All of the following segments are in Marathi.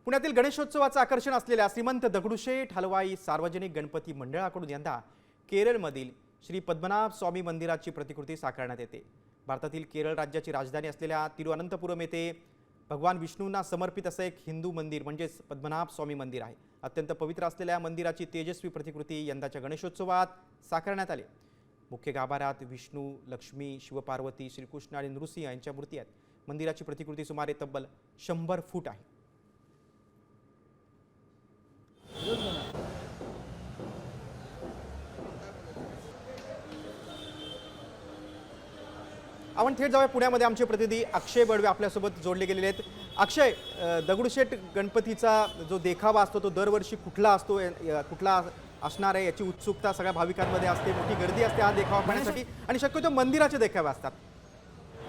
पुण्यातील गणेशोत्सवाचं आकर्षण असलेल्या श्रीमंत दगडूशेठ हलवाई सार्वजनिक गणपती मंडळाकडून यंदा केरळमधील श्री पद्मनाभ स्वामी मंदिराची प्रतिकृती साकारण्यात येते। भारतातील केरळ राज्याची राजधानी असलेल्या तिरुअनंतपुरम येथे भगवान विष्णूंना समर्पित असे एक हिंदू मंदिर म्हणजे पद्मनाभ स्वामी मंदिर आहे। अत्यंत पवित्र असलेल्या मंदिराची तेजस्वी प्रतिकृती यंदाच्या गणेशोत्सवात साकारण्यात आली। मुख्य गाभाऱ्यात विष्णू, लक्ष्मी, शिवपार्वती, श्रीकृष्ण आणि नृसिंह यांच्या मूर्ती आहेत। मंदिराची प्रतिकृती सुमारे तब्बल 100 फूट आहे। आपण थेट जाऊया पुण्यामध्ये। आमचे प्रतिनिधी अक्षय बडवे आपल्यासोबत जोडले गेलेले आहेत। अक्षय, दगडूशेठ गणपतीचा जो देखावा असतो तो दरवर्षी कुठला असतो, कुठला असणार आहे याची उत्सुकता सगळ्या भाविकांमध्ये असते। मोठी गर्दी असते हा देखावा पाहण्यासाठी आणि शक्यतो मंदिराचे देखावे असतात।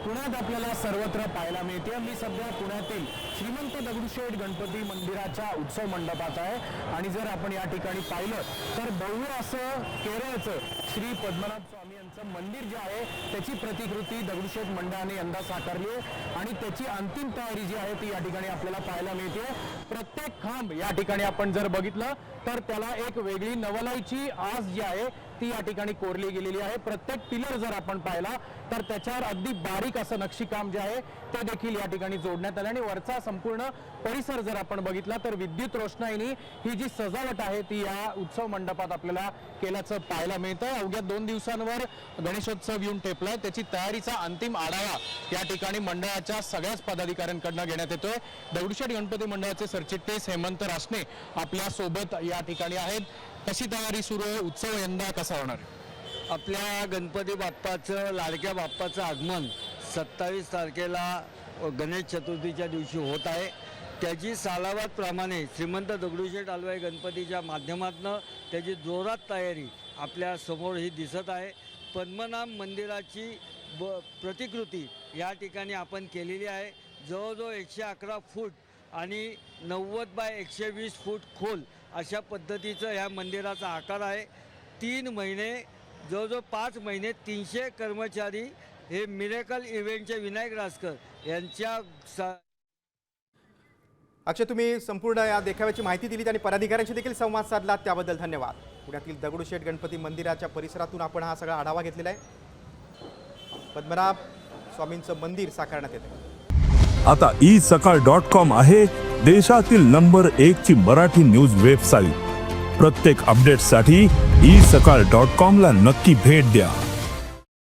पुण्यात आपल्याला सर्वत्र पाहायला मिळते। मी सध्या पुण्यातील श्रीमंत दगडूशेठ गणपती मंदिराच्या उत्सव मंडपात आहे आणि जर आपण या ठिकाणी पाहिलं तर भव्य असं केरळचं श्री पद्मनाभ स्वामी यांचं मंदिर जे आहे त्याची प्रतिकृती दगडूशेठ मंडळाने यंदा साकारली आहे आणि त्याची अंतिम तयारी जी आहे ती या ठिकाणी आपल्याला पाहायला मिळते। प्रत्येक खांब या ठिकाणी आपण जर बघितलं तर त्याला एक वेगळी नवलाईची आस जी आहे ती या ठिकाणी कोरली गेलेली आहे। प्रत्येक पिलर जर आपण पाहिला तर त्याच्यावर अगदी बारीक असं नक्षीकाम जे आहे ते देखील या ठिकाणी जोडण्यात आले आणि वरचा संपूर्ण परिसर जर आपण बघितला तर विद्युत रोषणाईने ही जी सजावट आहे ती या उत्सव मंडपात आपल्याला केल्याचं पाहायला मिळतं। अवघ्या 2 दिवसांवर गणेशोत्सव येऊन टेपलाय, त्याची तयारीचा अंतिम आढावा या ठिकाणी मंडळाच्या सगळ्याच पदाधिकाऱ्यांकडून घेण्यात येतोय। दगडूशेठ गणपती मंडळाचे सरचिटणीस हेमंत रासने आपल्या सोबत या ठिकाणी आहेत। कशी तयारी सुरू आहे? उत्सव यंदा कसा होणार? आपल्या गणपती बाप्पाचं, लाडक्या बाप्पाचं आगमन 27 तारखेला गणेश चतुर्थीच्या दिवशी होत आहे। त्याची सालावादप्रमाणे श्रीमंत दगडूशेठ हलवाई गणपतीच्या माध्यमातून त्याची जोरात तयारी आपल्या समोर ही दिसत आहे। पद्मनाभ मंदिराची प्रतिकृती या ठिकाणी आपण केलेली आहे। जवळजवळ 111 फूट आणि 90 बाय 120 फूट खोल अशा पद्धतीचं ह्या मंदिराचा आकार आहे। 3 महिने जवळजवळ 5 महिने 300 कर्मचारी हे मिरेकल इव्हेंटचे विनायक रासकर यांच्या अक्षय, तुम्ही संपूर्ण या देखाव्याची माहिती दिलीत आणि पदाधिकाऱ्यांशी देखील संवाद साधलात त्याबद्दल धन्यवाद। पुण्यातील दगडूशेठ गणपती मंदिराच्या परिसरातून आपण हा सगळा आढावा घेतलेला आहे। पद्मनाभ स्वामींचं मंदिर साकारण्यात येते। आता isakal.com आहे देशातील नंबर 1 ची मराठी न्यूज वेबसाईट। प्रत्येक अपडेटसाठी isakal.com ला नक्की भेट द्या।